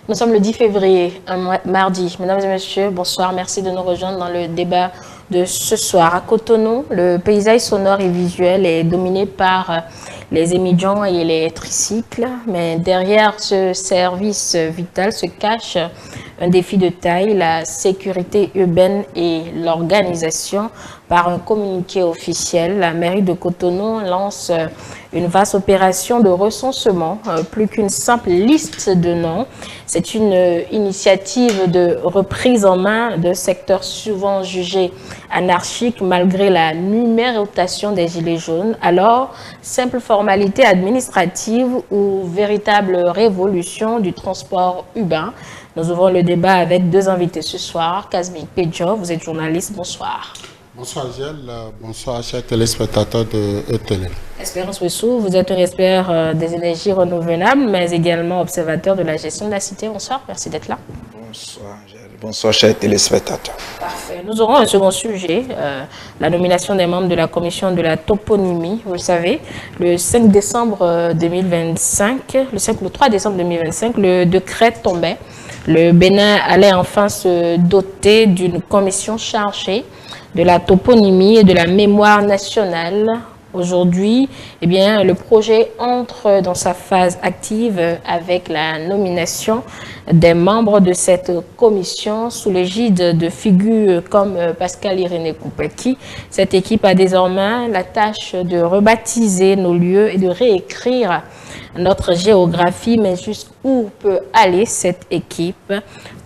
Nous sommes le 10 février, un mardi. Mesdames et messieurs, bonsoir. Merci de nous rejoindre dans le débat de ce soir. À Cotonou, le paysage sonore et visuel est dominé par les émigrants et les tricycles. Mais derrière ce service vital se cache un défi de taille, la sécurité urbaine et l'organisation. Par un communiqué officiel, la mairie de Cotonou lance une vaste opération de recensement, plus qu'une simple liste de noms. C'est une initiative de reprise en main de secteurs souvent jugés anarchiques malgré la numérotation des gilets jaunes. Alors, simple formalité administrative ou véritable révolution du transport urbain? Nous ouvrons le débat avec deux invités ce soir. Kazmi Pedjo, vous êtes journaliste, bonsoir. Bonsoir Gilles, bonsoir chers téléspectateurs de ETL. Espérance Wessou, vous êtes un expert des énergies renouvelables, mais également observateur de la gestion de la cité. Bonsoir, merci d'être là. Bonsoir Gilles, bonsoir chers téléspectateurs. Parfait. Nous aurons un second sujet, la nomination des membres de la commission de la toponymie. Vous le savez, le 5 décembre 2025, le 3 décembre 2025, le décret tombait. Le Bénin allait enfin se doter d'une commission chargée de la toponymie et de la mémoire nationale. Aujourd'hui, eh bien, le projet entre dans sa phase active avec la nomination des membres de cette commission sous l'égide de figures comme Pascal Irénée Koupeki. Cette équipe a désormais la tâche de rebaptiser nos lieux et de réécrire notre géographie, mais jusqu'où peut aller cette équipe?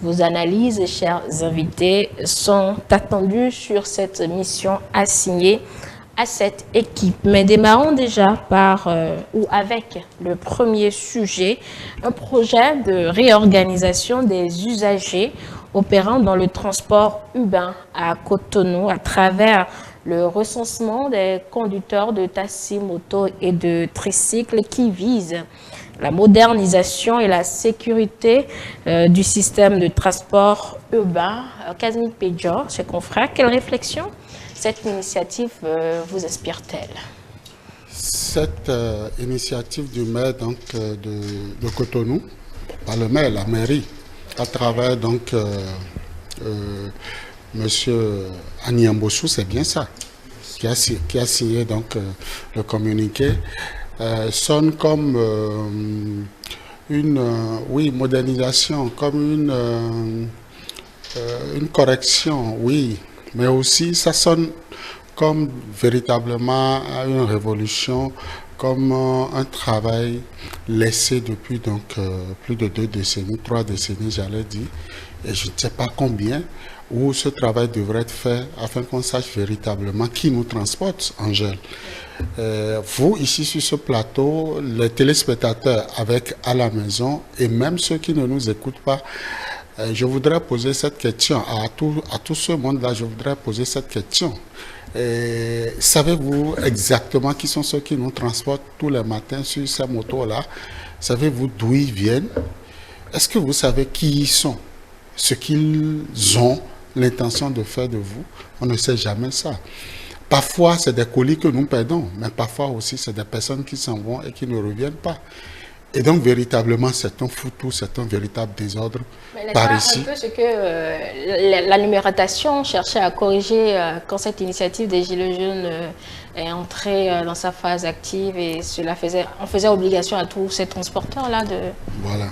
Vos analyses, chers invités, sont attendues sur cette mission assignée à cette équipe. Mais démarrons déjà par ou avec le premier sujet, un projet de réorganisation des usagers opérant dans le transport urbain à Cotonou à travers le recensement des conducteurs de taxi, moto et de tricycles qui vise la modernisation et la sécurité du système de transport urbain. Kazmi Pedjo, chers confrères, quelle réflexion cette initiative vous inspire-t-elle? Cette initiative du maire donc, de Cotonou, pas le maire, la mairie, à travers donc Monsieur Anyambossou, c'est bien ça, qui a signé donc le communiqué, sonne comme une modernisation, comme une correction, oui, mais aussi ça sonne comme véritablement une révolution, comme un travail laissé depuis donc plus de 2 décennies, 3 décennies, j'allais dire, et je ne sais pas combien, où ce travail devrait être fait afin qu'on sache véritablement qui nous transporte, Angèle. Vous, ici sur ce plateau, les téléspectateurs avec à la maison et même ceux qui ne nous écoutent pas, je voudrais poser cette question à tout ce monde-là, je voudrais poser cette question. Savez-vous exactement qui sont ceux qui nous transportent tous les matins sur ces motos-là? Savez-vous d'où ils viennent? Est-ce que vous savez qui ils sont? Ce qu'ils ont l'intention de faire de vous? On ne sait jamais ça. Parfois, c'est des colis que nous perdons, mais parfois aussi, c'est des personnes qui s'en vont et qui ne reviennent pas. Et donc, véritablement, c'est un foutou, c'est un véritable désordre par ici. C'est un peu ce que la numérotation cherchait à corriger quand cette initiative des Gilets jaunes est entrée dans sa phase active et on faisait obligation à tous ces transporteurs-là de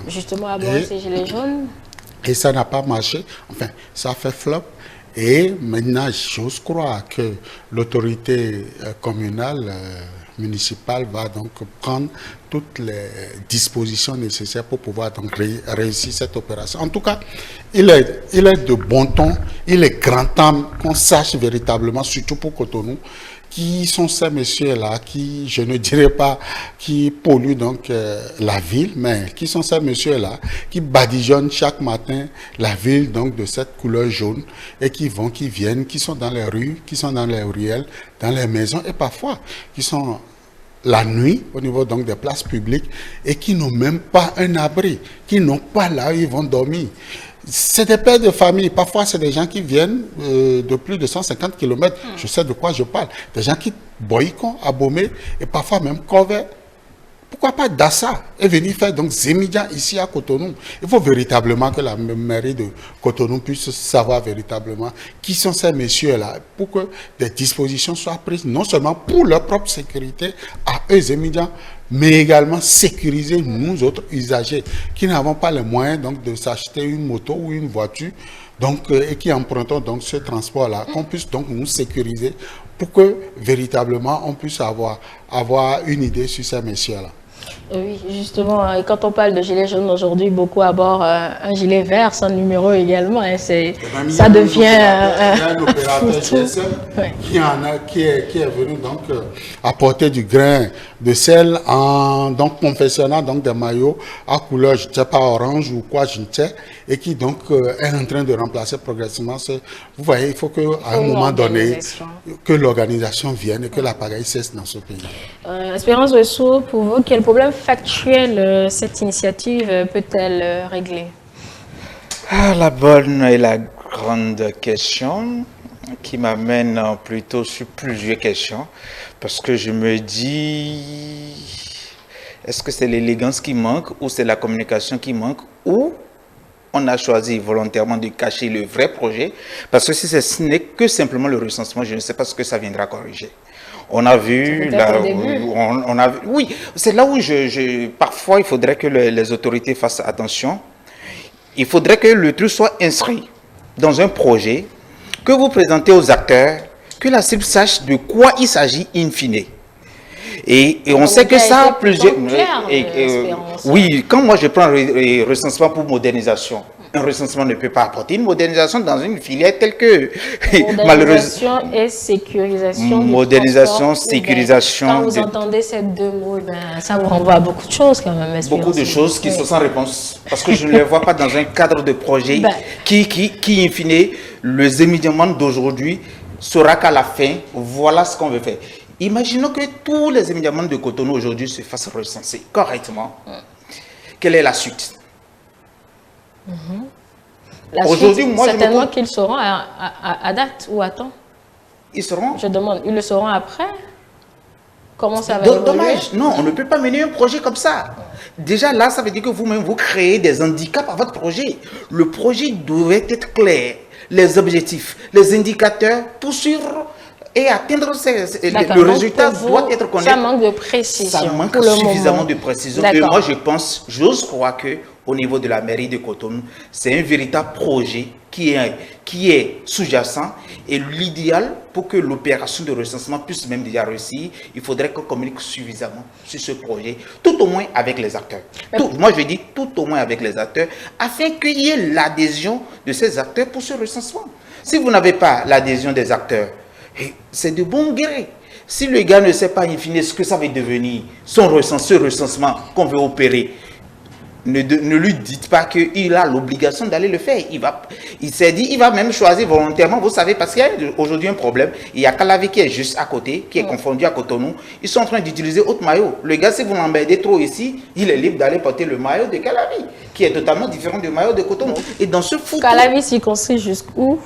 justement aborder ces Gilets jaunes. Et ça n'a pas marché, enfin, ça a fait flop. Et maintenant, j'ose croire que l'autorité communale, municipale va donc prendre toutes les dispositions nécessaires pour pouvoir donc réussir cette opération. En tout cas, il est de bon ton, il est grand temps qu'on sache véritablement, surtout pour Cotonou, qui sont ces messieurs-là qui, je ne dirais pas, qui polluent donc la ville, mais qui sont ces messieurs-là qui badigeonnent chaque matin la ville donc de cette couleur jaune et qui vont, qui viennent, qui sont dans les rues, qui sont dans les ruelles, dans les maisons et parfois qui sont la nuit au niveau donc des places publiques et qui n'ont même pas un abri, qui n'ont pas là où ils vont dormir. C'est des pères de famille. Parfois, c'est des gens qui viennent de plus de 150 km. Je sais de quoi je parle. Des gens qui boycottent, abomés et parfois même corvés Pourquoi pas Dassa est venu faire donc Zémidia ici à Cotonou. Il faut véritablement que la mairie de Cotonou puisse savoir véritablement qui sont ces messieurs-là pour que des dispositions soient prises non seulement pour leur propre sécurité à eux Zémidia, mais également sécuriser nous autres usagers qui n'avons pas les moyens donc de s'acheter une moto ou une voiture donc, et qui empruntons donc ce transport-là, qu'on puisse donc nous sécuriser pour que véritablement on puisse avoir une idée sur ces messieurs-là. Oui, justement, quand on parle de gilet jaune aujourd'hui, beaucoup abordent un gilet vert sans numéro également. Hein, ça devient un opérateur GSM qui est venu donc apporter du grain de sel en donc confectionnant donc des maillots à couleur, je ne sais pas, orange ou quoi, je ne sais, et qui donc est en train de remplacer progressivement. Vous voyez, il faut qu'à un moment donné, que l'organisation vienne et que l'appareil cesse dans ce pays. Espérance Ouesso, pour vous, quel problème factuel cette initiative peut-elle régler? La bonne et la grande question qui m'amène plutôt sur plusieurs questions, parce que je me dis, est-ce que c'est l'élégance qui manque ou c'est la communication qui manque ou on a choisi volontairement de cacher le vrai projet, parce que si ce n'est que simplement le recensement, je ne sais pas ce que ça viendra corriger. On a vu, oui, c'est là où parfois il faudrait que les autorités fassent attention. Il faudrait que le truc soit inscrit dans un projet que vous présentez aux acteurs, que la cible sache de quoi il s'agit in fine. Et on sait que ça a plusieurs... oui, quand moi je prends un recensement pour modernisation, un recensement ne peut pas apporter une modernisation dans une filière telle que... Modernisation et sécurisation. Modernisation, sécurisation. Quand vous entendez ces deux mots, ça vous renvoie à beaucoup de choses quand même. Beaucoup de choses qui sont sans réponse. Parce que je ne les vois pas dans un cadre de projet qui in fine, le Zémidiaman d'aujourd'hui saura qu'à la fin, voilà ce qu'on veut faire. Imaginons que tous les Zémidiamans de Cotonou aujourd'hui se fassent recenser correctement. Quelle est la suite? Aujourd'hui, moi, certainement qu'ils seront à date ou à temps. Ils seront? Je demande, ils le seront après? Comment ça va évoluer? Dommage, non, on ne peut pas mener un projet comme ça. Déjà là, ça veut dire que vous-même, vous créez des handicaps à votre projet. Le projet devait être clair, les objectifs, les indicateurs, tout sur... Et atteindre le résultat doit être connu. Ça manque de précision. Ça manque suffisamment de précision. Et moi, je pense, j'ose croire qu'au niveau de la mairie de Cotonou, c'est un véritable projet qui est sous-jacent. Et l'idéal, pour que l'opération de recensement puisse même déjà réussir, il faudrait qu'on communique suffisamment sur ce projet, tout au moins avec les acteurs. Moi, je dis tout au moins avec les acteurs, afin qu'il y ait l'adhésion de ces acteurs pour ce recensement. Si vous n'avez pas l'adhésion des acteurs, c'est de bon gré. Si le gars ne sait pas in fine ce que ça va devenir, ce recensement qu'on veut opérer, ne lui dites pas qu'il a l'obligation d'aller le faire. Il s'est dit, il va même choisir volontairement, vous savez, parce qu'il y a aujourd'hui un problème. Il y a Calavi qui est juste à côté, qui est confondu à Cotonou. Ils sont en train d'utiliser autre maillot. Le gars, si vous l'embêtez trop ici, il est libre d'aller porter le maillot de Calavi, qui est totalement différent du maillot de Cotonou. Et dans ce foutu... Calavi s'y construit jusqu'où?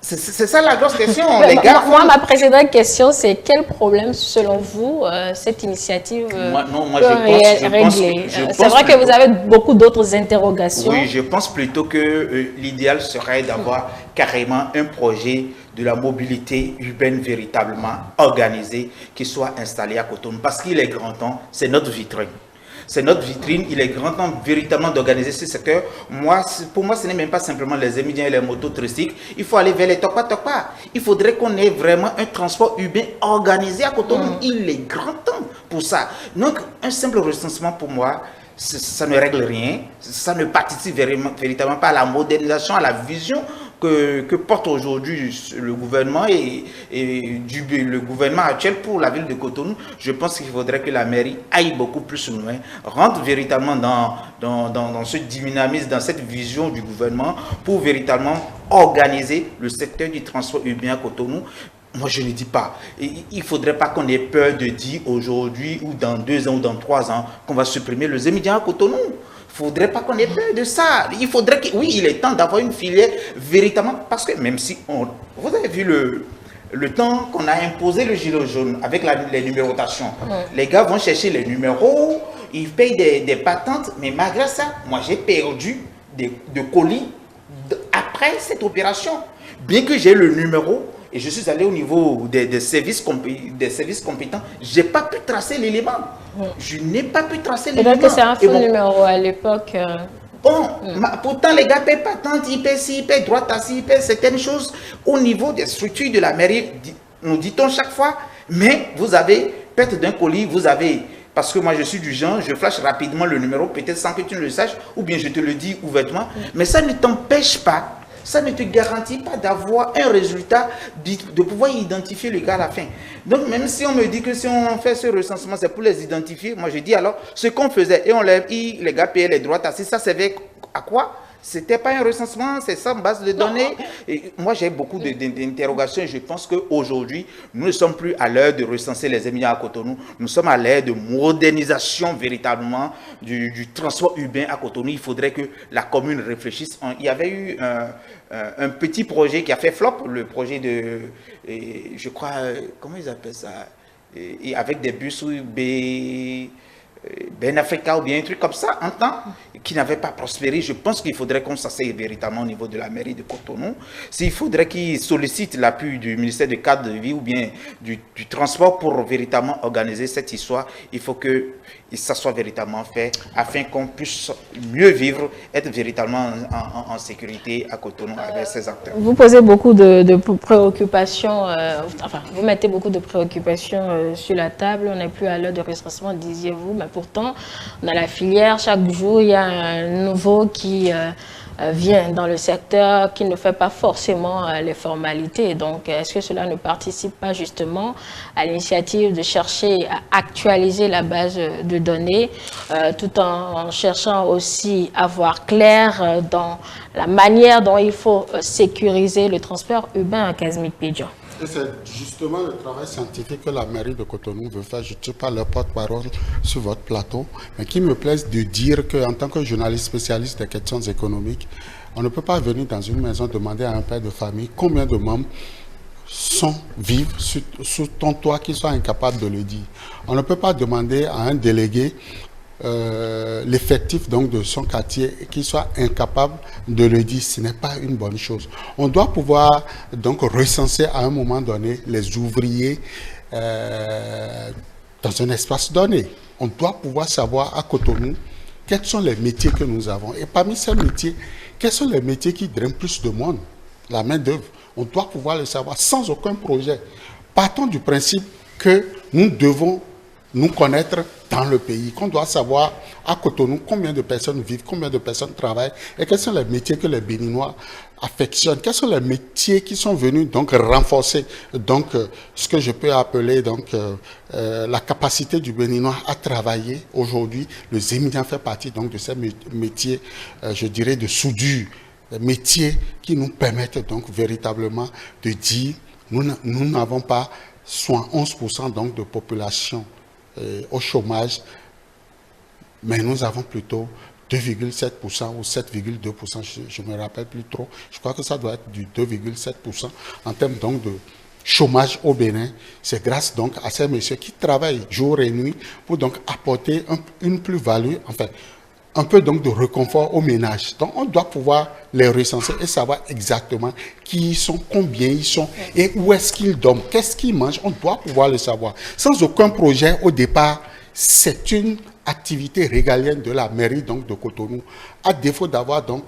C'est ça la grosse question, les gars. Moi, ma précédente question, c'est quel problème, selon vous, cette initiative peut régler? C'est vrai que vous avez beaucoup d'autres interrogations. Oui, je pense plutôt que l'idéal serait d'avoir carrément un projet de la mobilité urbaine véritablement organisé qui soit installé à Cotonou. Parce qu'il est grand temps, c'est notre vitrine. C'est notre vitrine, il est grand temps véritablement d'organiser ce secteur. Pour moi, ce n'est même pas simplement les émidiens et les motos touristiques. Il faut aller vers les Tokpa. Il faudrait qu'on ait vraiment un transport urbain organisé à Cotonou. Il est grand temps pour ça. Donc, un simple recensement pour moi, ça ne règle rien. Ça ne participe véritablement pas à la modernisation, à la vision que porte aujourd'hui le gouvernement et le gouvernement actuel pour la ville de Cotonou. Je pense qu'il faudrait que la mairie aille beaucoup plus loin, rentre véritablement dans ce dynamisme, dans cette vision du gouvernement pour véritablement organiser le secteur du transport urbain à Cotonou. Moi, je ne dis pas. Il ne faudrait pas qu'on ait peur de dire aujourd'hui ou dans 2 ans ou dans 3 ans qu'on va supprimer le Zémidia à Cotonou. Il ne faudrait pas qu'on ait peur de ça. Il faudrait que, oui, il est temps d'avoir une filière véritablement, parce que même si vous avez vu le temps qu'on a imposé le gilet jaune avec les numérotations, les gars vont chercher les numéros, ils payent des patentes, mais malgré ça, moi j'ai perdu de colis après cette opération. Bien que j'ai le numéro et je suis allé au niveau des services compétents, je n'ai pas pu tracer l'élément. Je n'ai pas pu tracer l'élément. C'est-à-dire que c'est un faux numéro à l'époque. Bon, pourtant les gars paient patente, ils paient ci, ils paient droite à ci, ils paient certaines choses au niveau des structures de la mairie, nous dit-on chaque fois, mais vous avez perte d'un colis, vous avez, parce que moi je suis du genre, je flash rapidement le numéro, peut-être sans que tu ne le saches, ou bien je te le dis ouvertement, mais ça ne t'empêche pas, ça ne te garantit pas d'avoir un résultat, de pouvoir identifier le gars à la fin. Donc même si on me dit que si on fait ce recensement, c'est pour les identifier, moi je dis alors, ce qu'on faisait, et on lève, les gars payaient les droits taxés, ça servait à quoi? C'était pas un recensement, c'est sans base de données. Et moi, j'ai beaucoup d'interrogations et je pense qu'aujourd'hui, nous ne sommes plus à l'heure de recenser les émigrants à Cotonou. Nous sommes à l'heure de modernisation véritablement du transport urbain à Cotonou. Il faudrait que la commune réfléchisse. Il y avait eu un petit projet qui a fait flop, le projet de, je crois, comment ils appellent ça, avec des bus Ben Africa ou bien un truc comme ça, un temps, qui n'avait pas prospéré. Je pense qu'il faudrait qu'on s'asseye véritablement au niveau de la mairie de Cotonou. S'il faudrait qu'ils sollicitent l'appui du ministère du cadre de vie ou bien du transport pour véritablement organiser cette histoire, il faut que ça soit véritablement fait afin qu'on puisse mieux vivre, être véritablement en sécurité à Cotonou avec ces acteurs. Vous posez beaucoup de préoccupations, enfin, vous mettez beaucoup de préoccupations sur la table. On n'est plus à l'heure de recensement, disiez-vous, mais pourtant, dans la filière, chaque jour, il y a un nouveau qui vient dans le secteur, qui ne fait pas forcément les formalités. Donc, est-ce que cela ne participe pas justement à l'initiative de chercher à actualiser la base de données, tout en cherchant aussi à voir clair dans la manière dont il faut sécuriser le transport urbain à Casamance-Pidjon? Et c'est justement le travail scientifique que la mairie de Cotonou veut faire. Je ne suis pas le porte-parole sur votre plateau, mais qui me plaise de dire qu'en tant que journaliste spécialiste des questions économiques, on ne peut pas venir dans une maison demander à un père de famille combien de membres vivent sous ton toit qui sont incapables de le dire. On ne peut pas demander à un délégué l'effectif donc de son quartier qui soit incapable de le dire. Ce n'est pas une bonne chose. On doit pouvoir donc recenser à un moment donné les ouvriers dans un espace donné. On doit pouvoir savoir à Cotonou quels sont les métiers que nous avons. Et parmi ces métiers, quels sont les métiers qui drainent plus de monde? La main d'œuvre. On doit pouvoir le savoir sans aucun projet. Partons du principe que nous devons nous connaître dans le pays, qu'on doit savoir à Cotonou combien de personnes vivent, combien de personnes travaillent et quels sont les métiers que les Béninois affectionnent, quels sont les métiers qui sont venus donc renforcer donc ce que je peux appeler donc la capacité du Béninois à travailler. Aujourd'hui, le Zémidien fait partie donc de ces métiers, je dirais de soudure, métiers qui nous permettent donc véritablement de dire nous n'avons pas 11% donc de population au chômage, mais nous avons plutôt 2,7% ou 7,2%, je ne me rappelle plus trop. Je crois que ça doit être du 2,7% en termes donc de chômage au Bénin. C'est grâce donc à ces messieurs qui travaillent jour et nuit pour donc apporter une plus-value, enfin, un peu donc de réconfort aux ménages. Donc on doit pouvoir les recenser et savoir exactement qui ils sont, combien ils sont et où est-ce qu'ils dorment, qu'est-ce qu'ils mangent. On doit pouvoir le savoir. Sans aucun projet au départ, c'est une activité régalienne de la mairie donc de Cotonou. À défaut d'avoir donc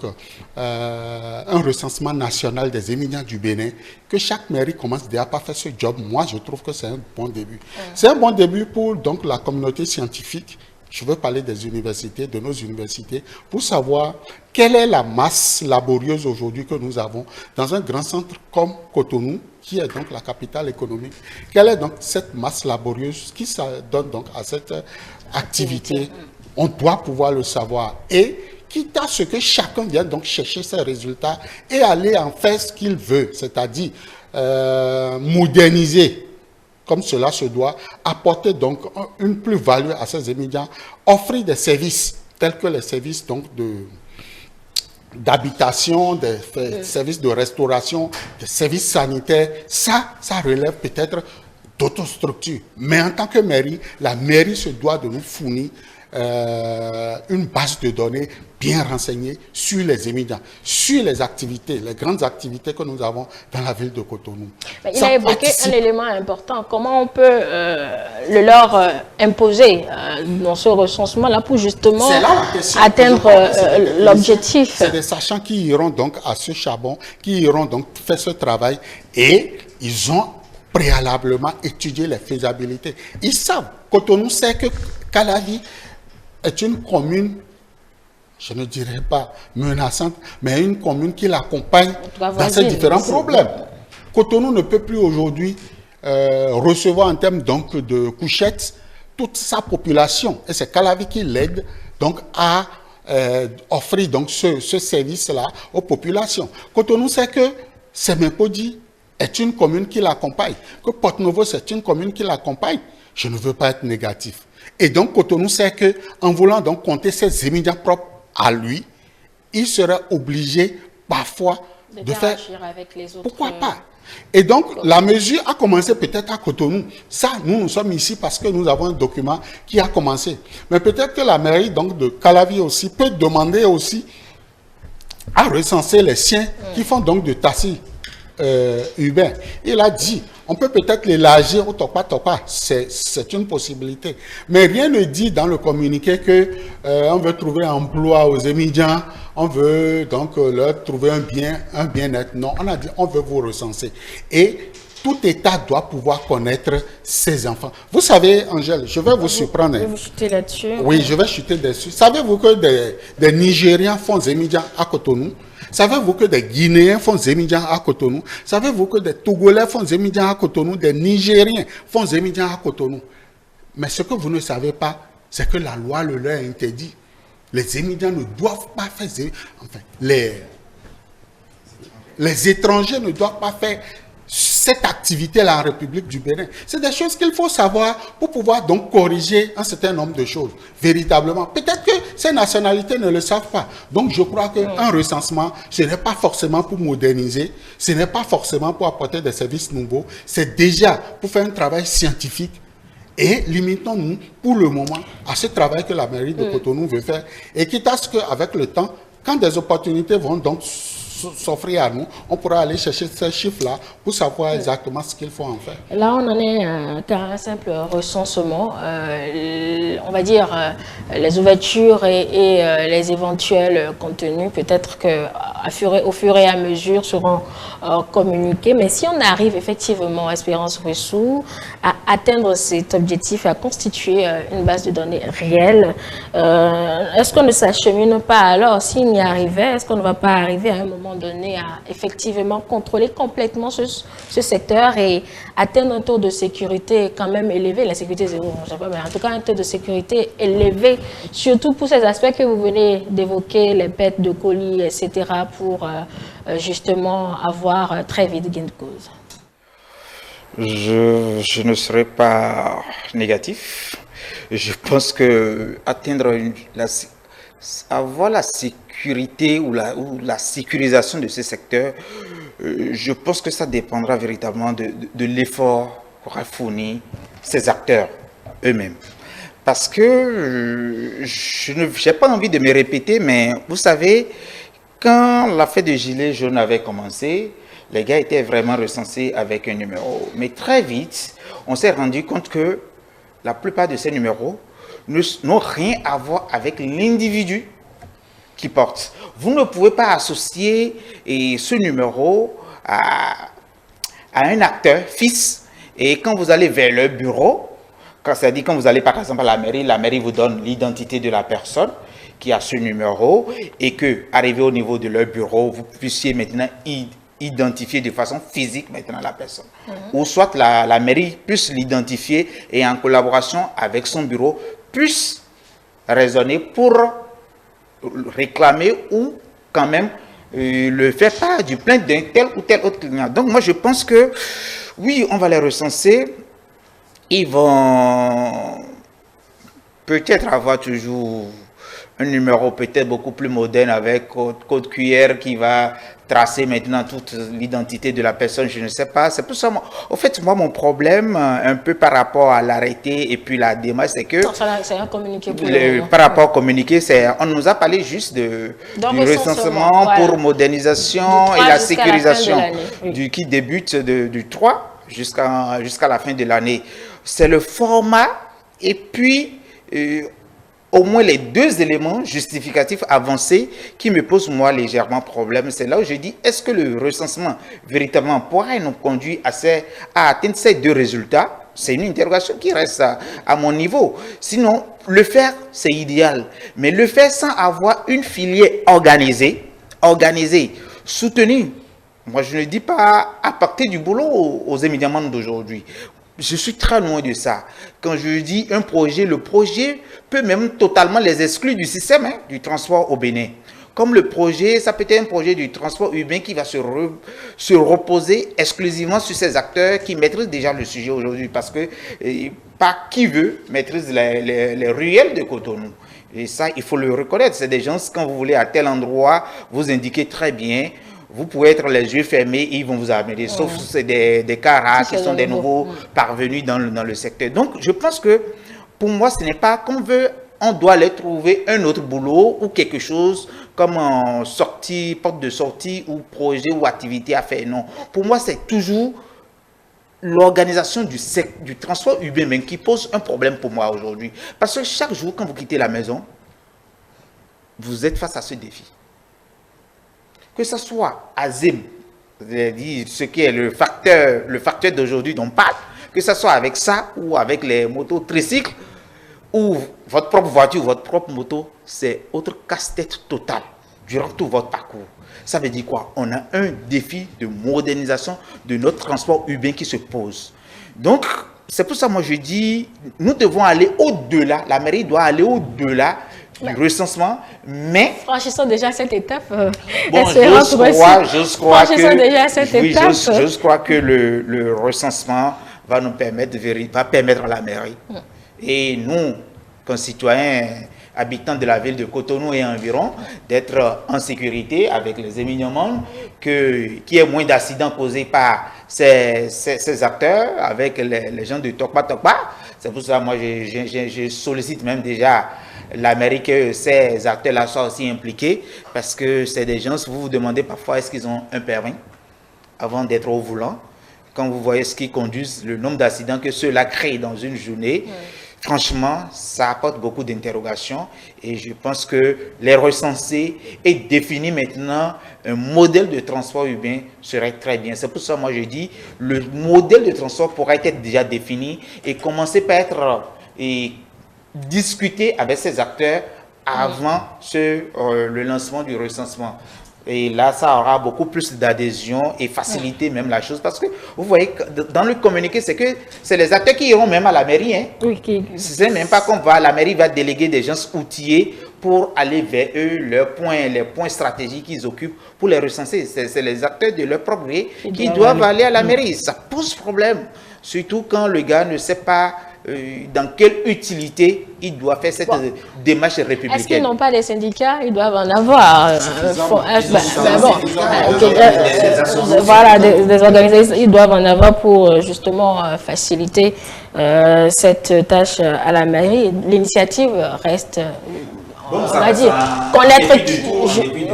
un recensement national des émigrants du Bénin, que chaque mairie commence déjà par faire ce job. Moi, je trouve que c'est un bon début. C'est un bon début pour donc la communauté scientifique. Je veux parler des universités, de nos universités, pour savoir quelle est la masse laborieuse aujourd'hui que nous avons dans un grand centre comme Cotonou, qui est donc la capitale économique. Quelle est donc cette masse laborieuse qui donne donc à cette activité? On doit pouvoir le savoir. Et quitte à ce que chacun vienne donc chercher ses résultats et aller en faire ce qu'il veut, c'est-à-dire moderniser comme cela se doit, apporter donc une plus-value à ces émigrants, offrir des services tels que les services donc d'habitation, des services de restauration, des services sanitaires, ça relève peut-être d'autres structures. Mais en tant que mairie, la mairie se doit de nous fournir une base de données bien renseignée sur les émigrants, sur les activités, les grandes activités que nous avons dans la ville de Cotonou. Mais il a évoqué un élément important. Comment on peut le leur imposer dans ce recensement-là pour justement atteindre l'objectif? C'est des sachants qui iront donc à ce charbon, qui iront donc faire ce travail et ils ont préalablement étudié les faisabilités. Ils savent, Cotonou sait que Calavi est une commune, je ne dirais pas menaçante, mais une commune qui l'accompagne dans ses différents problèmes. Cotonou ne peut plus aujourd'hui recevoir en termes donc de couchettes toute sa population. Et c'est Calavi qui l'aide donc à offrir donc ce service-là aux populations. Cotonou sait que Semenpodi est une commune qui l'accompagne, que Porto-Novo c'est une commune qui l'accompagne. Je ne veux pas être négatif. Et donc, Cotonou sait qu'en voulant donc compter ses immédiats propres à lui, il serait obligé parfois de faire... avec les autres. Pourquoi pas? Et donc, la mesure a commencé peut-être à Cotonou. Ça, nous sommes ici parce que nous avons un document qui a commencé. Mais peut-être que la mairie donc, de Calavi aussi peut demander aussi à recenser les siens qui font donc de taxi urbain. Il a dit, on peut peut-être l'élargir au Topa, c'est une possibilité. Mais rien ne dit dans le communiqué que on veut trouver un emploi aux émigrants, on veut donc leur trouver un bien-être. Non, on a dit, on veut vous recenser. Et tout État doit pouvoir connaître ses enfants. Vous savez, Angèle, je vais vous surprendre. Vous chutez là-dessus? Oui, je vais chuter dessus. Savez-vous que des Nigériens font des émigrants à Cotonou? Savez-vous que des Guinéens font des émigrants à Cotonou? Savez-vous que des Togolais font des émigrants à Cotonou? Des Nigériens font des émigrants à Cotonou? Mais ce que vous ne savez pas, c'est que la loi le leur interdit. Les émigrants ne doivent pas faire... Enfin, les étrangers ne doivent pas faire cette activité-là en République du Bénin. C'est des choses qu'il faut savoir pour pouvoir donc corriger un certain nombre de choses, véritablement. Peut-être que ces nationalités ne le savent pas. Donc je crois qu'un recensement, ce n'est pas forcément pour moderniser, ce n'est pas forcément pour apporter des services nouveaux, c'est déjà pour faire un travail scientifique. Et limitons-nous pour le moment à ce travail que la mairie de Cotonou veut faire. Et quitte à ce qu'avec le temps, quand des opportunités vont donc s'offrir à nous, on pourra aller chercher ces chiffres-là pour savoir exactement ce qu'il faut en faire. Là, on en est à un simple recensement. On va dire les ouvertures et les éventuels contenus, peut-être qu'au fur et à mesure seront communiqués. Mais si on arrive effectivement à Espérance Rossou à atteindre cet objectif, à constituer une base de données réelle, est-ce qu'on ne s'achemine pas alors? S'il y arrivait, est-ce qu'on ne va pas arriver à un moment donné à effectivement contrôler complètement ce secteur et atteindre un taux de sécurité quand même élevé, la sécurité zéro, je sais pas, mais en tout cas un taux de sécurité élevé, surtout pour ces aspects que vous venez d'évoquer, les pertes de colis, etc., pour justement avoir très vite gain de cause? Je ne serai pas négatif. Je pense que avoir la sécurité ou la sécurisation de ce secteur, je pense que ça dépendra véritablement de l'effort qu'aura fourni ces acteurs eux-mêmes. Parce que je n'ai pas envie de me répéter, mais vous savez, quand l'affaire de Gilets jaunes avait commencé, les gars étaient vraiment recensés avec un numéro. Mais très vite, on s'est rendu compte que la plupart de ces numéros n'ont rien à voir avec l'individu qui porte. Vous ne pouvez pas associer ce numéro à un acteur fils. Et quand vous allez vers le bureau, c'est-à-dire quand vous allez par exemple à la mairie vous donne l'identité de la personne qui a ce numéro et que, arrivé au niveau de leur bureau, vous puissiez maintenant identifier de façon physique maintenant la personne. Ou soit la mairie puisse l'identifier et en collaboration avec son bureau puisse raisonner pour réclamer ou quand même le faire part du plainte d'un tel ou tel autre client. Donc moi je pense que oui, on va les recenser. Ils vont peut-être avoir toujours un numéro peut-être beaucoup plus moderne avec code QR qui va tracer maintenant toute l'identité de la personne, je ne sais pas. C'est pour ça, au fait, moi, mon problème, un peu par rapport à l'arrêté et puis la démarche, c'est que... C'est un communiqué par rapport au communiqué, on nous a parlé juste du recensement pour modernisation et la sécurisation qui débute du 3 jusqu'à la fin de l'année. C'est le format et puis... au moins les deux éléments justificatifs avancés qui me posent moi légèrement problème. C'est là où je dis, est-ce que le recensement véritablement pourrait nous conduire à atteindre ces deux résultats? C'est une interrogation qui reste à mon niveau. Sinon, le faire, c'est idéal. Mais le faire sans avoir une filière organisée, soutenue. Moi, je ne dis pas apporter du boulot aux éminements d'aujourd'hui. Je suis très loin de ça. Quand je dis un projet, le projet peut même totalement les exclure du système du transport au Bénin. Comme le projet, ça peut être un projet du transport urbain qui va se reposer exclusivement sur ces acteurs qui maîtrisent déjà le sujet aujourd'hui. Parce que pas qui veut maîtrise les ruelles de Cotonou. Et ça, il faut le reconnaître. C'est des gens, quand vous voulez à tel endroit, vous indiquez très bien. Vous pouvez être les yeux fermés et ils vont vous amener. Sauf que c'est des cas rares qui sont des nouveaux parvenus dans le secteur. Donc, je pense que pour moi, ce n'est pas qu'on veut, on doit aller trouver un autre boulot ou quelque chose comme porte de sortie ou projet ou activité à faire. Non. Pour moi, c'est toujours l'organisation du transport urbain même qui pose un problème pour moi aujourd'hui. Parce que chaque jour, quand vous quittez la maison, vous êtes face à ce défi. Que ce soit Azim, ce qui est le facteur d'aujourd'hui dont on parle, que ce soit avec ça ou avec les motos tricycles, ou votre propre voiture, votre propre moto, c'est autre casse-tête total durant tout votre parcours. Ça veut dire quoi? On a un défi de modernisation de notre transport urbain qui se pose. Donc, c'est pour ça que moi je dis, nous devons aller au-delà, la mairie doit aller au-delà du recensement, mais... Franchissons déjà cette étape. Bon, je crois que le recensement va nous permettre, va permettre à la mairie et nous, concitoyens habitants de la ville de Cotonou et environ, d'être en sécurité avec les éminements, qu'il y ait moins d'accidents causés par ces acteurs avec les gens de Tokpa Tokpa. C'est pour ça que moi je sollicite même déjà la mairie que ces acteurs-là soient aussi impliqués, parce que c'est des gens, vous vous demandez parfois est-ce qu'ils ont un permis avant d'être au volant. Quand vous voyez ce qu'ils conduisent, le nombre d'accidents que ceux-là créent dans une journée, franchement, ça apporte beaucoup d'interrogations et je pense que les recenser et définir maintenant un modèle de transport urbain serait très bien. C'est pour ça que moi je dis, le modèle de transport pourrait être déjà défini et commencer par être... discuter avec ces acteurs avant le lancement du recensement. Et là, ça aura beaucoup plus d'adhésion et faciliter même la chose. Parce que vous voyez, dans le communiqué, c'est les acteurs qui iront même à la mairie. Hein. Oui, c'est même pas qu'on va, la mairie va déléguer des gens outillés pour aller vers eux, les points stratégiques qu'ils occupent pour les recenser. C'est les acteurs de leur propre gré qui doivent aller à la mairie. Ça pose problème. Surtout quand le gars ne sait pas dans quelle utilité il doit faire cette démarche républicaine. Est-ce qu'ils n'ont pas les syndicats? Ils doivent en avoir. Voilà, des organisations, ils doivent en avoir pour justement faciliter cette tâche à la mairie. L'initiative reste, bon, on va dire, connaître...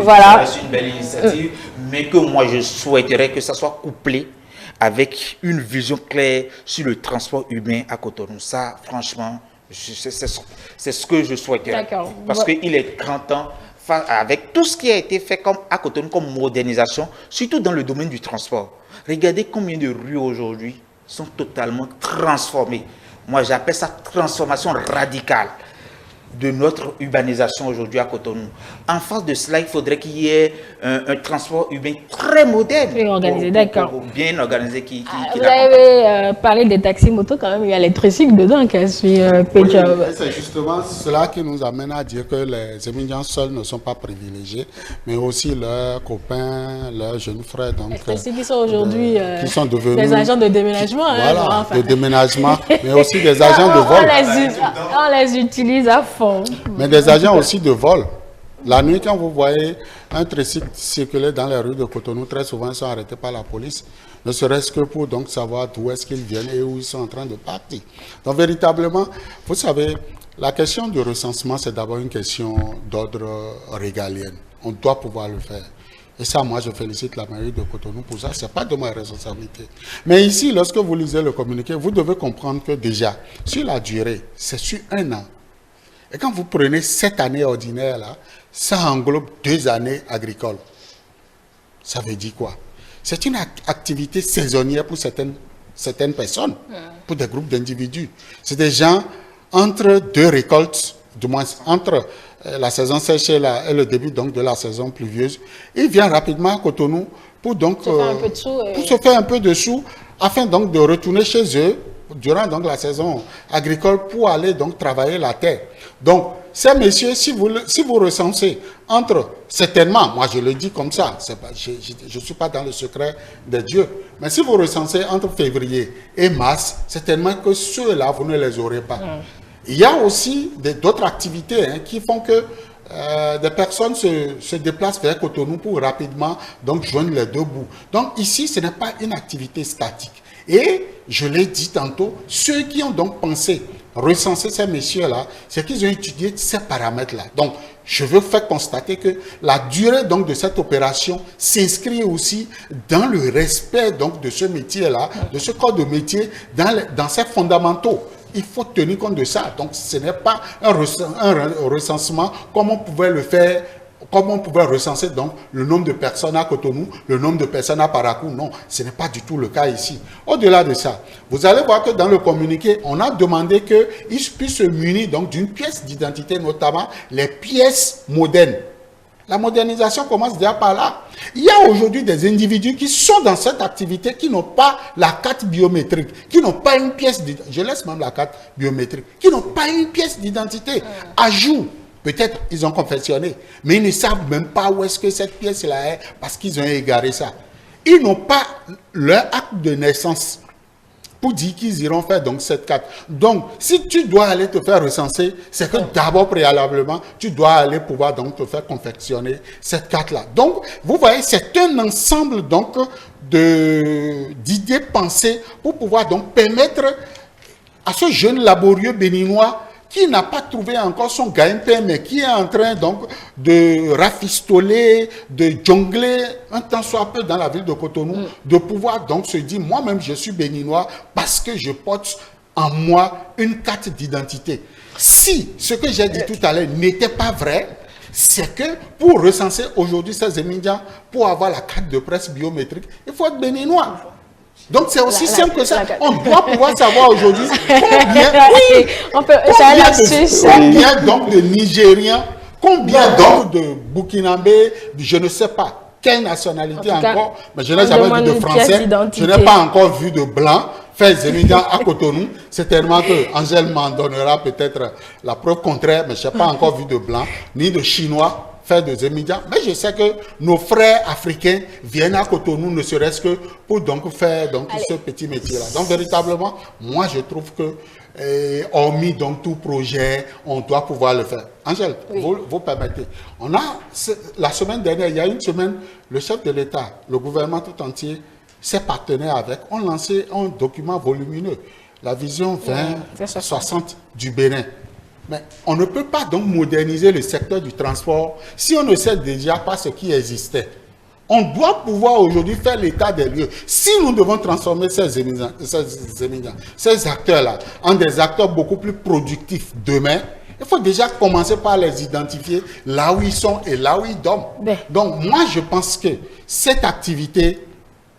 Voilà. C'est une belle initiative, mais que moi je souhaiterais que ça soit couplé avec une vision claire sur le transport urbain à Cotonou. Ça, franchement, c'est ce que je souhaiterais. Parce qu'il est grand temps, avec tout ce qui a été fait à Cotonou comme modernisation, surtout dans le domaine du transport. Regardez combien de rues aujourd'hui sont totalement transformées. Moi, j'appelle ça transformation radicale de notre urbanisation aujourd'hui à Cotonou. En face de cela, il faudrait qu'il y ait un transport urbain très moderne. Bien organisé, d'accord. Bien organisé. Vous avez parlé des taxis motos, quand même, il y a les tricycles dedans qui suit Péjob. C'est justement cela qui nous amène à dire que les émigrants seuls ne sont pas privilégiés, mais aussi leurs copains, leurs jeunes frères. Donc, les tricycles qui sont aujourd'hui qui sont devenus des agents de déménagement. Voilà, de déménagement, mais aussi des agents de vol. On les utilise à fond. fond. Mais des agents aussi de vol. La nuit, quand vous voyez un tricycle circuler dans les rues de Cotonou, très souvent, ils sont arrêtés par la police, ne serait-ce que pour donc savoir d'où est-ce qu'ils viennent et où ils sont en train de partir. Donc, véritablement, vous savez, la question du recensement, c'est d'abord une question d'ordre régalien. On doit pouvoir le faire. Et ça, moi, je félicite la mairie de Cotonou pour ça. Ce n'est pas de ma responsabilité. Mais ici, lorsque vous lisez le communiqué, vous devez comprendre que déjà, sur la durée, c'est sur 1 an. Et quand vous prenez cette année ordinaire, là, ça englobe 2 années agricoles. Ça veut dire quoi? C'est une activité saisonnière pour certaines personnes, pour des groupes d'individus. C'est des gens entre 2 récoltes, du moins entre la saison sèche et le début donc, de la saison pluvieuse. Ils viennent rapidement à Cotonou pour donc, se faire un peu de sous afin donc de retourner chez eux durant donc la saison agricole pour aller donc travailler la terre. Donc, ces messieurs, si vous recensez entre, certainement, moi je le dis comme ça, pas, je ne suis pas dans le secret des dieux, mais si vous recensez entre février et mars, certainement que ceux-là, vous ne les aurez pas. Il y a aussi d'autres activités qui font que des personnes se déplacent vers Cotonou pour rapidement donc, joindre les 2 bouts. Donc ici, ce n'est pas une activité statique. Et je l'ai dit tantôt, ceux qui ont donc pensé recenser ces messieurs-là, c'est qu'ils ont étudié ces paramètres-là. Donc, je veux faire constater que la durée donc, de cette opération s'inscrit aussi dans le respect donc, de ce métier-là, de ce corps de métier, dans ses fondamentaux. Il faut tenir compte de ça. Donc, ce n'est pas un recensement comme on pouvait le faire, comme on pouvait recenser donc, le nombre de personnes à Cotonou, le nombre de personnes à Parakou. Non, ce n'est pas du tout le cas ici. Au-delà de ça, vous allez voir que dans le communiqué, on a demandé qu'ils puissent se munir d'une pièce d'identité, notamment les pièces modernes. La modernisation commence déjà par là. Il y a aujourd'hui des individus qui sont dans cette activité qui n'ont pas la carte biométrique, qui n'ont pas une pièce d'identité, je laisse même la carte biométrique, qui n'ont pas une pièce d'identité à jour. Peut-être ils ont confectionné, mais ils ne savent même pas où est-ce que cette pièce-là est parce qu'ils ont égaré ça. Ils n'ont pas leur acte de naissance pour dire qu'ils iront faire donc cette carte. Donc, si tu dois aller te faire recenser, c'est que d'abord, préalablement, tu dois aller pouvoir donc te faire confectionner cette carte-là. Donc, vous voyez, c'est un ensemble donc d'idées pensées pour pouvoir donc permettre à ce jeune laborieux béninois qui n'a pas trouvé encore son gagne-pain, mais qui est en train donc de rafistoler, de jongler un temps soit peu dans la ville de Cotonou, de pouvoir donc se dire, moi-même je suis béninois parce que je porte en moi une carte d'identité. Si ce que j'ai dit tout à l'heure n'était pas vrai, c'est que pour recenser aujourd'hui ces émigrants, pour avoir la carte de presse biométrique, il faut être béninois. Donc c'est aussi simple que ça. On doit pouvoir savoir aujourd'hui combien donc de Nigériens, combien donc de Burkinabés, je ne sais pas quelle nationalité encore, mais je n'ai jamais vu de Français, je n'ai pas encore vu de Blancs faire des émigrants à Cotonou. C'est tellement que Angèle m'en donnera peut-être la preuve contraire, mais je n'ai pas encore vu de Blancs, ni de Chinois faire des émigrants. Mais je sais que nos frères africains viennent à Cotonou, ne serait-ce que pour donc faire donc, ce petit métier-là. Donc véritablement, moi je trouve que, hormis donc tout projet, on doit pouvoir le faire. Angèle, vous permettez. On a, la semaine dernière, il y a une semaine, le chef de l'État, le gouvernement tout entier, ses partenaires avec, ont lancé un document volumineux, la vision 2060 du Bénin. Mais on ne peut pas donc moderniser le secteur du transport si on ne sait déjà pas ce qui existait. On doit pouvoir aujourd'hui faire l'état des lieux. Si nous devons transformer ces acteurs-là en des acteurs beaucoup plus productifs demain, il faut déjà commencer par les identifier là où ils sont et là où ils dorment. Donc moi je pense que cette activité,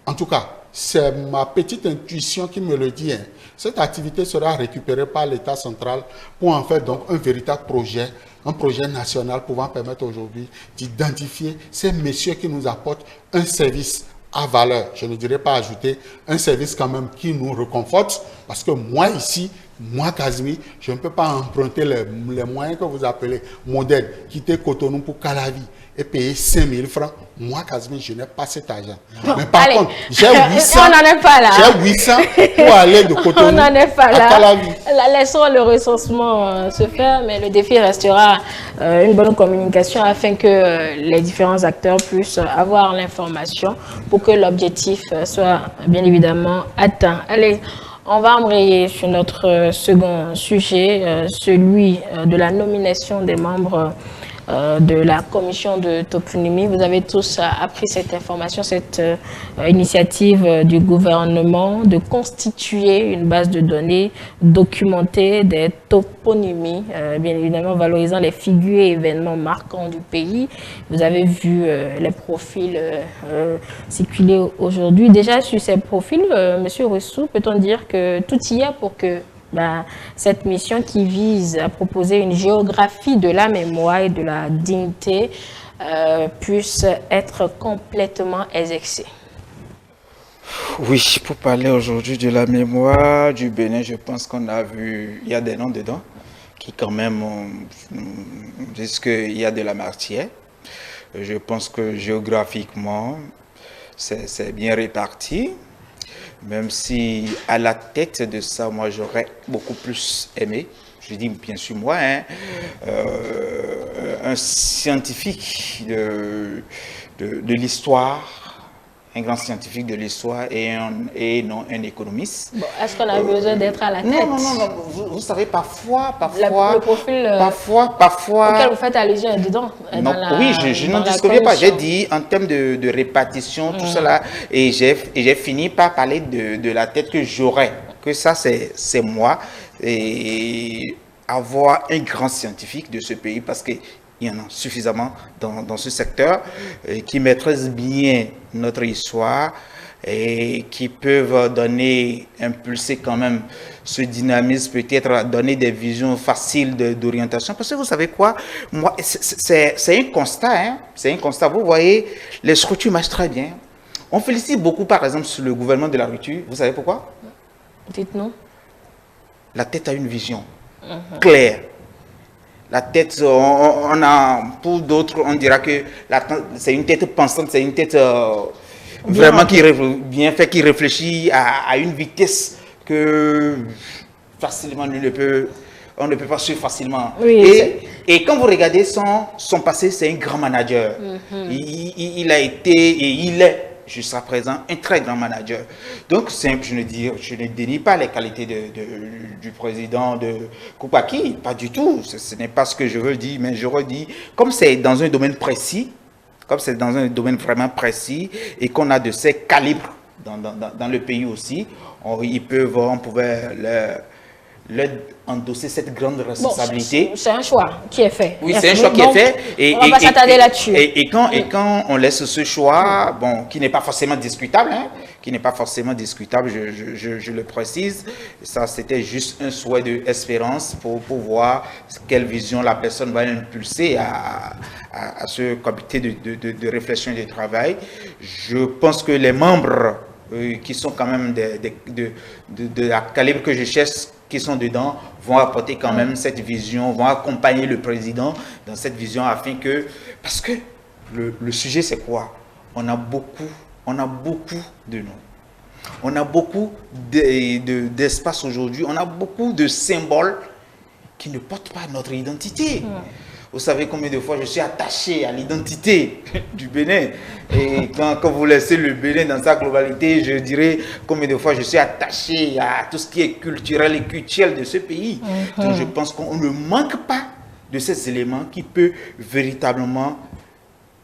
en tout cas, c'est ma petite intuition qui me le dit, cette activité sera récupérée par l'État central pour en faire donc un véritable projet, un projet national pouvant permettre aujourd'hui d'identifier ces messieurs qui nous apportent un service à valeur. Je ne dirais pas ajouter un service quand même qui nous réconforte, parce que moi ici, Moi, Casimir, je ne peux pas emprunter les moyens que vous appelez modernes, quitter Cotonou pour Calavi et payer 5 000 francs. Moi, Casimir, je n'ai pas cet argent. Mais par contre, j'ai 800. On n'en est pas là. J'ai 800 pour aller de Cotonou On n'en est pas à là. Calavi. Laissons le recensement se faire, mais le défi restera une bonne communication afin que les différents acteurs puissent avoir l'information pour que l'objectif soit bien évidemment atteint. Allez, on va embrayer sur notre second sujet, celui de la nomination des membres de la commission de toponymie. Vous avez tous appris cette information, cette initiative du gouvernement de constituer une base de données documentée des toponymies, bien évidemment valorisant les figures et événements marquants du pays. Vous avez vu les profils circuler aujourd'hui. Déjà sur ces profils, Monsieur Ressou, peut-on dire que tout y est pour que cette mission qui vise à proposer une géographie de la mémoire et de la dignité puisse être complètement exercée? Oui, pour parler aujourd'hui de la mémoire du Bénin, je pense qu'on a vu, il y a des noms dedans qui quand même disent qu'il y a de la matière. Je pense que géographiquement, c'est bien réparti. Même si à la tête de ça, moi j'aurais beaucoup plus aimé, je dis bien sûr moi, un scientifique de l'histoire, un grand scientifique de l'histoire et non un économiste. Bon, est-ce qu'on a besoin d'être à la tête? Non. Vous savez, parfois, le profil parfois. Auquel vous faites allusion dedans. Non, oui, je ne disconnais pas. J'ai dit en termes de répartition, tout cela, et j'ai fini par parler de la tête que j'aurais. Que ça, c'est moi. Et avoir un grand scientifique de ce pays, parce que il y en a suffisamment dans ce secteur qui maîtrisent bien notre histoire et qui peuvent impulser quand même ce dynamisme, peut-être donner des visions faciles d'orientation. Parce que vous savez quoi, moi, c'est un constat, hein? C'est un constat. Vous voyez, les structures marchent très bien. On félicite beaucoup, par exemple, sur le gouvernement de la rupture. Vous savez pourquoi? Dites-nous. La tête a une vision claire. La tête, pour d'autres, on dira que c'est une tête pensante, c'est une tête vraiment bien faite, qui réfléchit à une vitesse que facilement on ne peut pas suivre facilement. Oui, et quand vous regardez son passé, c'est un grand manager. Il a été et il est jusqu'à présent un très grand manager. Donc, je ne dénie pas les qualités du président de Koupaki, pas du tout. Ce n'est pas ce que je veux dire, mais je redis, comme c'est dans un domaine précis, comme c'est dans un domaine vraiment précis, et qu'on a de ces calibres dans le pays aussi, on pouvait endosser cette grande responsabilité. Bon, c'est un choix qui est fait. Oui, c'est un choix qui est fait. On va pas s'attarder là-dessus. Et quand on laisse ce choix, bon, qui n'est pas forcément discutable, je le précise, ça c'était juste un souhait d'espérance pour voir quelle vision la personne va impulser à ce comité de réflexion et de travail. Je pense que les membres qui sont quand même de la calibre que je cherche, qui sont dedans, vont apporter quand même cette vision, vont accompagner le président dans cette vision afin que... Parce que le sujet, c'est quoi? On a beaucoup de noms. On a beaucoup d'espace aujourd'hui. On a beaucoup de symboles qui ne portent pas notre identité. Vous savez combien de fois je suis attaché à l'identité du Bénin. Et quand vous laissez le Bénin dans sa globalité, je dirais combien de fois je suis attaché à tout ce qui est culturel et culturel de ce pays. Donc je pense qu'on ne manque pas de ces éléments qui peuvent véritablement,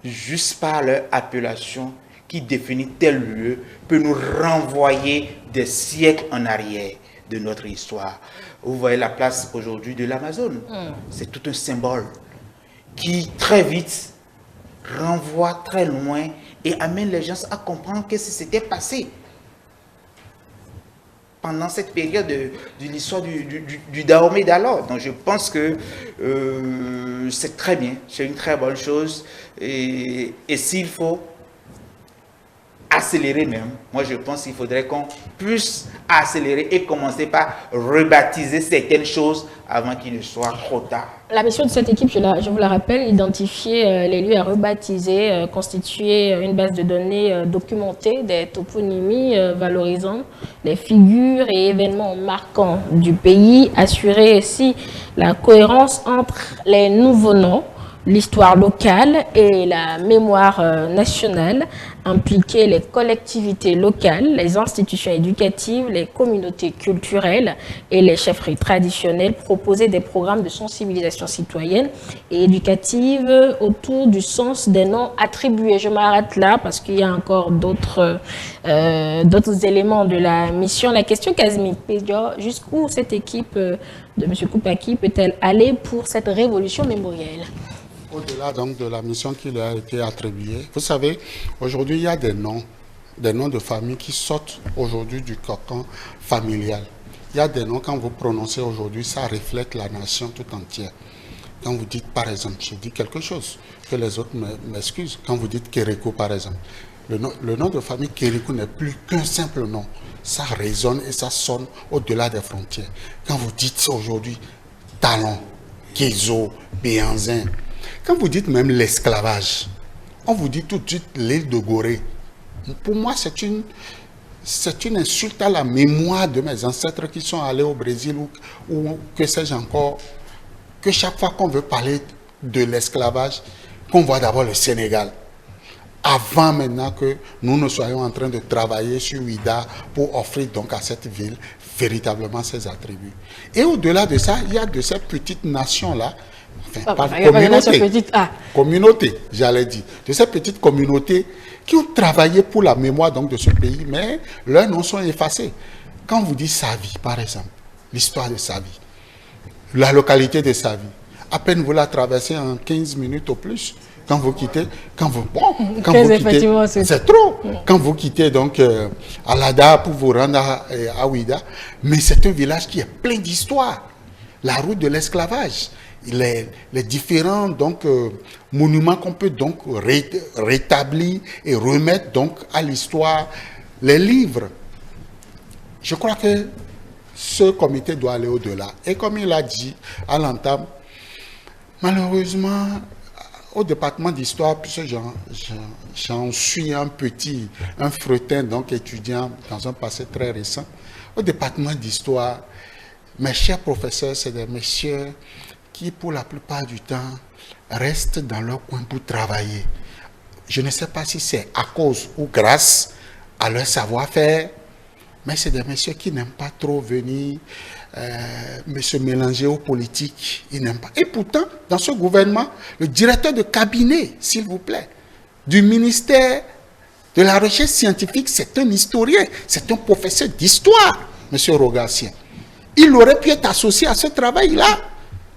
juste par leur appellation, qui définit tel lieu, peut nous renvoyer des siècles en arrière de notre histoire. Vous voyez la place aujourd'hui de l'Amazone. C'est tout un symbole qui très vite renvoie très loin et amène les gens à comprendre ce qui s'était passé pendant cette période de l'histoire du Dahomey d'alors. Donc je pense que c'est très bien, c'est une très bonne chose. Et s'il faut accélérer même. Moi, je pense qu'il faudrait qu'on puisse accélérer et commencer par rebaptiser certaines choses avant qu'il ne soit trop tard. La mission de cette équipe, je vous la rappelle, identifier les lieux à rebaptiser, constituer une base de données documentée des toponymies valorisant les figures et événements marquants du pays, assurer aussi la cohérence entre les nouveaux noms, l'histoire locale et la mémoire nationale, impliquer les collectivités locales, les institutions éducatives, les communautés culturelles et les chefferies traditionnelles, proposer des programmes de sensibilisation citoyenne et éducative autour du sens des noms attribués. Je m'arrête là parce qu'il y a encore d'autres éléments de la mission. La question, Kazmi, jusqu'où cette équipe de M. Koupaki peut-elle aller pour cette révolution mémorielle? Au-delà donc de la mission qui lui a été attribuée, vous savez, aujourd'hui il y a des noms de famille qui sortent aujourd'hui du cocon familial. Il y a des noms, quand vous prononcez aujourd'hui, ça reflète la nation tout entière. Quand vous dites, par exemple, je dis quelque chose, que les autres m'excusent, quand vous dites Kérékou, par exemple, le nom de famille Kérékou n'est plus qu'un simple nom. Ça résonne et ça sonne au-delà des frontières. Quand vous dites aujourd'hui Talon, Kézo, Béanzin, quand vous dites même l'esclavage, on vous dit tout de suite l'île de Gorée. Pour moi, c'est une insulte à la mémoire de mes ancêtres qui sont allés au Brésil ou que sais-je encore, que chaque fois qu'on veut parler de l'esclavage, qu'on voit d'abord le Sénégal. Avant maintenant que nous ne soyons en train de travailler sur Ouida pour offrir donc à cette ville véritablement ses attributs. Et au-delà de ça, il y a de ces petites nations-là, communauté, j'allais dire, de ces petites communautés qui ont travaillé pour la mémoire donc de ce pays, mais leurs noms sont effacés. Quand vous dites Savi, par exemple, l'histoire de Savi, la localité de Savi, à peine vous la traversez en 15 minutes au plus. Quand vous quittez, c'est trop. Quand vous quittez donc Alada pour vous rendre à Ouida, mais c'est un village qui est plein d'histoire. La route de l'esclavage, les différents donc monuments qu'on peut donc rétablir et remettre donc à l'histoire, les livres. Je crois que ce comité doit aller au-delà. Et comme il a dit à l'entame, malheureusement, au département d'histoire, puisque j'en suis un fretin, donc étudiant dans un passé très récent, au département d'histoire, mes chers professeurs, c'est des messieurs qui, pour la plupart du temps, restent dans leur coin pour travailler. Je ne sais pas si c'est à cause ou grâce à leur savoir-faire, mais c'est des messieurs qui n'aiment pas trop venir se mélanger aux politiques. Ils n'aiment pas. Et pourtant, dans ce gouvernement, le directeur de cabinet, s'il vous plaît, du ministère de la Recherche scientifique, c'est un historien, c'est un professeur d'histoire, M. Rogassien. Il aurait pu être associé à ce travail-là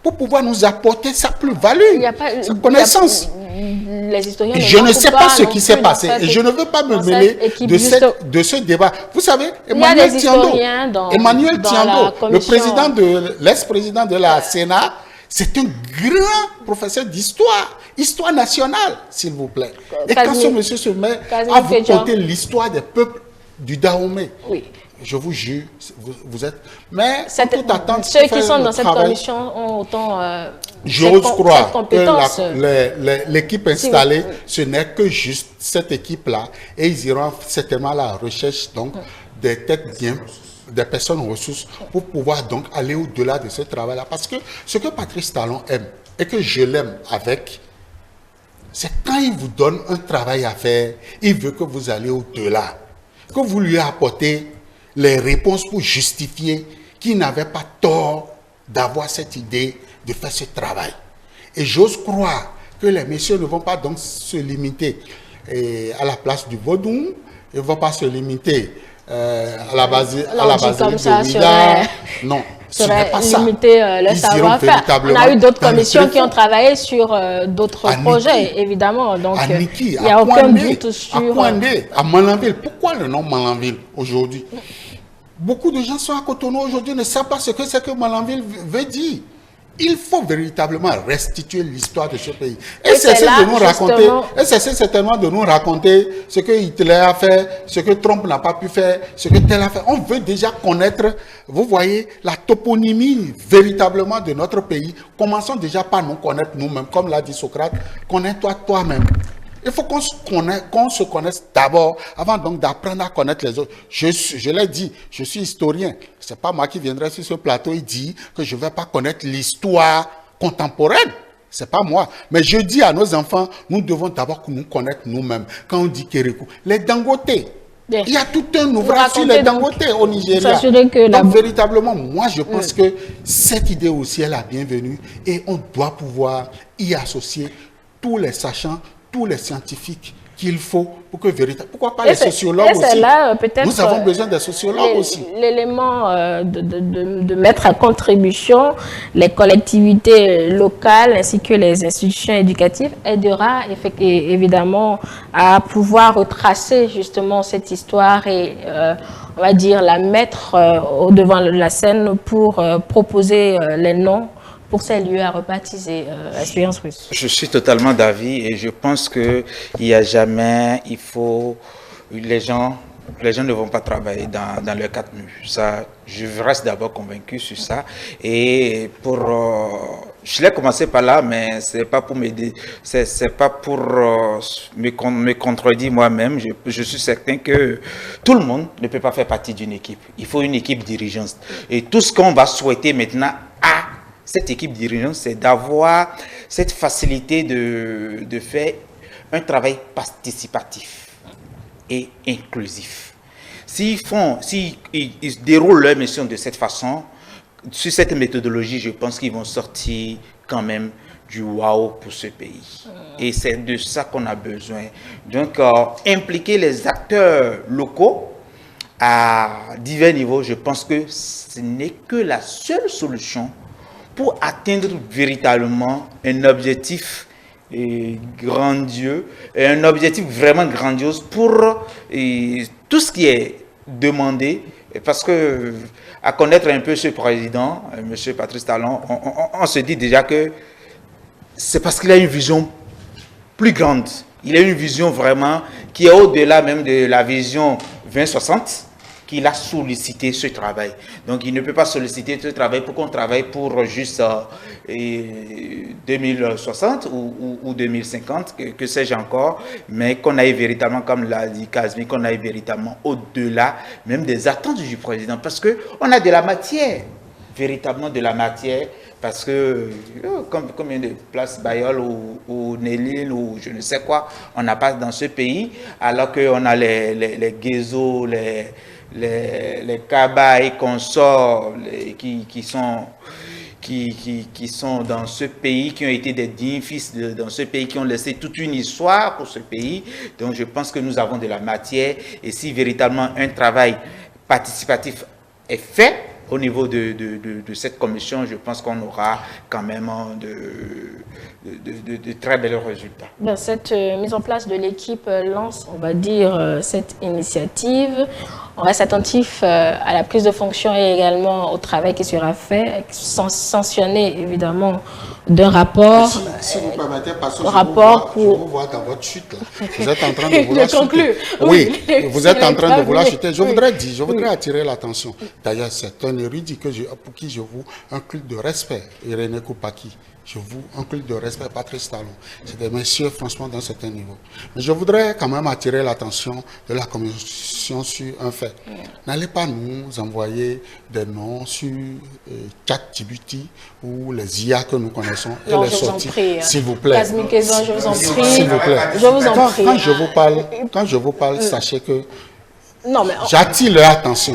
pour pouvoir nous apporter sa plus-value, sa connaissance. Je ne sais pas ce qui s'est passé et je ne veux pas me mêler de ce débat. Vous savez, Emmanuel Tiando, l'ex-président de la Sénat, c'est un grand professeur d'histoire, histoire nationale, s'il vous plaît. Et quand ce monsieur se met à vous conter l'histoire des peuples du Dahomey, je vous jure, vous êtes... Mais tout attendre, ceux qui sont dans cette commission ont autant j'ose croire que l'équipe installée, ce n'est que juste cette équipe-là. Et ils iront certainement à la recherche donc, des têtes bien, des personnes ressources pour pouvoir donc aller au-delà de ce travail-là. Parce que ce que Patrice Talon aime, et que je l'aime avec, c'est quand il vous donne un travail à faire, il veut que vous allez au-delà, que vous lui apportez les réponses pour justifier qu'il n'avait pas tort d'avoir cette idée de faire ce travail. Et j'ose croire que les messieurs ne vont pas donc se limiter à la place du Vaudou, ils ne vont pas se limiter à la base de Ouida. Non, ce n'est pas ça. Le savoir-faire. On a eu d'autres commissions qui ont travaillé sur d'autres projets, évidemment. Donc, il n'y a aucun doute sur... À Malanville. Pourquoi le nom Malanville aujourd'hui? Beaucoup de gens sont à Cotonou aujourd'hui, ne savent pas ce que c'est que Malanville veut dire. Il faut véritablement restituer l'histoire de ce pays. Et cesser là, de nous raconter, justement... et cesser certainement de nous raconter ce que Hitler a fait, ce que Trump n'a pas pu faire, ce que tel a fait. On veut déjà connaître, vous voyez, la toponymie véritablement de notre pays. Commençons déjà par nous connaître nous-mêmes, comme l'a dit Socrate, connais-toi toi-même. Il faut qu'on se connaisse d'abord, avant donc d'apprendre à connaître les autres. Je l'ai dit, je suis historien. C'est pas moi qui viendrai sur ce plateau et dire que je ne vais pas connaître l'histoire contemporaine. C'est pas moi. Mais je dis à nos enfants, nous devons d'abord nous connaître nous-mêmes. Quand on dit Kérékou, les Dangote, il y a tout un ouvrage sur les Dangote au Nigeria. Donc véritablement, moi je pense que cette idée aussi est la bienvenue et on doit pouvoir y associer tous les sachants, tous les scientifiques qu'il faut pour que véritablement... Pourquoi pas les sociologues aussi? Là, nous avons besoin des sociologues aussi. L'élément de mettre à contribution les collectivités locales ainsi que les institutions éducatives aidera évidemment à pouvoir retracer justement cette histoire et on va dire la mettre au devant de la scène pour proposer les noms pour ces lieux à rebaptiser. Expérience russe. Je suis totalement d'avis et je pense que il y a jamais, il faut, les gens ne vont pas travailler dans leurs quatre murs. Ça, je reste d'abord convaincu sur ça. Et pour, je l'ai commencé par là, mais c'est pas pour m'aider, c'est pas pour me contredire moi-même. Je suis certain que tout le monde ne peut pas faire partie d'une équipe. Il faut une équipe dirigeante. Et tout ce qu'on va souhaiter maintenant à cette équipe dirigeante, c'est d'avoir cette facilité de faire un travail participatif et inclusif. S'ils déroulent leur mission de cette façon, sur cette méthodologie, je pense qu'ils vont sortir quand même du waouh pour ce pays. Et c'est de ça qu'on a besoin. Donc, impliquer les acteurs locaux à divers niveaux, je pense que ce n'est que la seule solution pour atteindre véritablement un objectif grandiose, et un objectif vraiment grandiose pour tout ce qui est demandé, parce que à connaître un peu ce président, M. Patrice Talon, on se dit déjà que c'est parce qu'il a une vision plus grande. Il a une vision vraiment qui est au-delà même de la vision 2060. Il a sollicité ce travail. Donc, il ne peut pas solliciter ce travail pour qu'on travaille pour juste 2060 ou 2050, que sais-je encore, mais qu'on aille véritablement, comme l'a dit Kazmi, qu'on aille véritablement au-delà même des attentes du président. Parce qu'on a de la matière, véritablement de la matière, parce que combien de places Bayol ou Néline ou je ne sais quoi, on n'a pas dans ce pays, alors qu'on a les ghettos, les cabas et consorts qui sont dans ce pays, qui ont été des dignes fils dans ce pays, qui ont laissé toute une histoire pour ce pays. Donc je pense que nous avons de la matière et si véritablement un travail participatif est fait au niveau de cette commission, je pense qu'on aura quand même de très bels résultats. Bien, cette mise en place de l'équipe lance, on va dire, cette initiative. On reste attentif à la prise de fonction et également au travail qui sera fait, sanctionné évidemment d'un rapport. Si vous permettez, parce que je vous vois dans votre chute là. Vous êtes en train de vouloir chuter. Oui, vous êtes en train de vouloir chuter. Je voudrais attirer l'attention. D'ailleurs, c'est un érudit pour qui je voue un culte de respect, Irénée Koupaki. Je voue un culte de respect, Patrice Talon. C'est des messieurs, franchement, d'un certain niveau. Mais je voudrais quand même attirer l'attention de la commission sur un fait. N'allez pas nous envoyer des noms sur ChatGPT ou les IA que nous connaissons et les sortir, s'il vous plaît. Kazmi Kézan, je vous en prie. S'il vous plaît. Je vous en prie. Quand je vous parle, sachez que non, mais j'attire leur attention.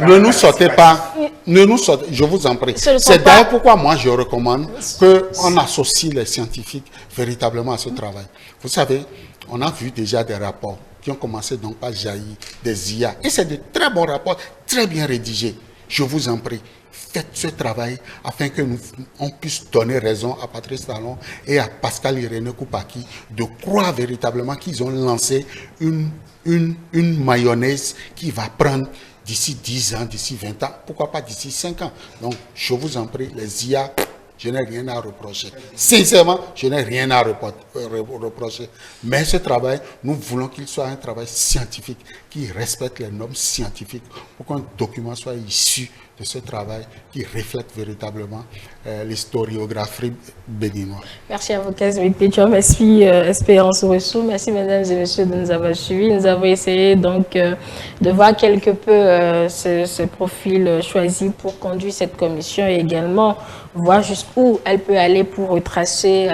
Ne nous sortez pas. Je vous en prie. C'est d'ailleurs pourquoi moi je recommande qu'on associe les scientifiques véritablement à ce travail. Vous savez, on a vu déjà des rapports qui ont commencé donc par jaillir des IA. Et c'est de très bons rapports, très bien rédigés. Je vous en prie. Faites ce travail afin que on puisse donner raison à Patrice Talon et à Pascal Irénée Koupaki de croire véritablement qu'ils ont lancé une mayonnaise qui va prendre d'ici 10 ans, d'ici 20 ans, pourquoi pas d'ici 5 ans. Donc, je vous en prie, les IA, je n'ai rien à reprocher. Sincèrement, je n'ai rien à reprocher. Mais ce travail, nous voulons qu'il soit un travail scientifique, qui respecte les normes scientifiques, pour qu'un document soit issu de ce travail qui reflète véritablement l'historiographie béninoise. Merci à vous, Casimir Pétion. Merci, Espérance Ouessou. Merci, mesdames et messieurs, de nous avoir suivis. Nous avons essayé donc de voir quelque peu ce profil choisi pour conduire cette commission et également voir jusqu'où elle peut aller pour retracer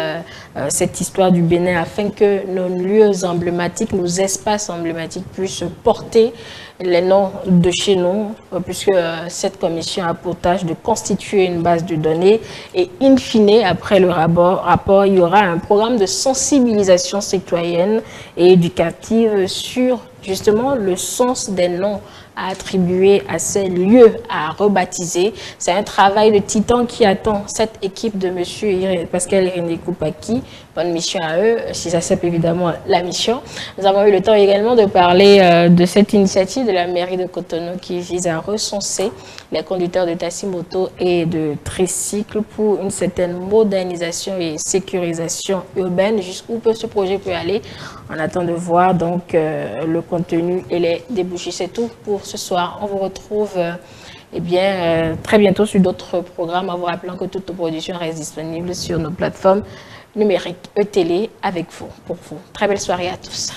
cette histoire du Bénin afin que nos lieux emblématiques, nos espaces emblématiques puissent porter les noms de chez nous, puisque cette commission a pour tâche de constituer une base de données et in fine, après le rapport, il y aura un programme de sensibilisation citoyenne et éducative sur justement le sens des noms à attribuer à ces lieux à rebaptiser. C'est un travail de titan qui attend cette équipe de M. Pascal Irénée Koupaki. Bonne mission à eux, si ça s'appelle évidemment la mission. Nous avons eu le temps également de parler de cette initiative de la mairie de Cotonou qui vise à recenser les conducteurs de taxi-moto et de tricycle pour une certaine modernisation et sécurisation urbaine. Jusqu'où ce projet peut aller? On attend de voir donc le contenu et les débouchés. C'est tout pour ce soir. On vous retrouve très bientôt sur d'autres programmes, en vous rappelant que toutes nos productions restent disponibles sur nos plateformes numériques e-télé avec vous, pour vous. Très belle soirée à tous.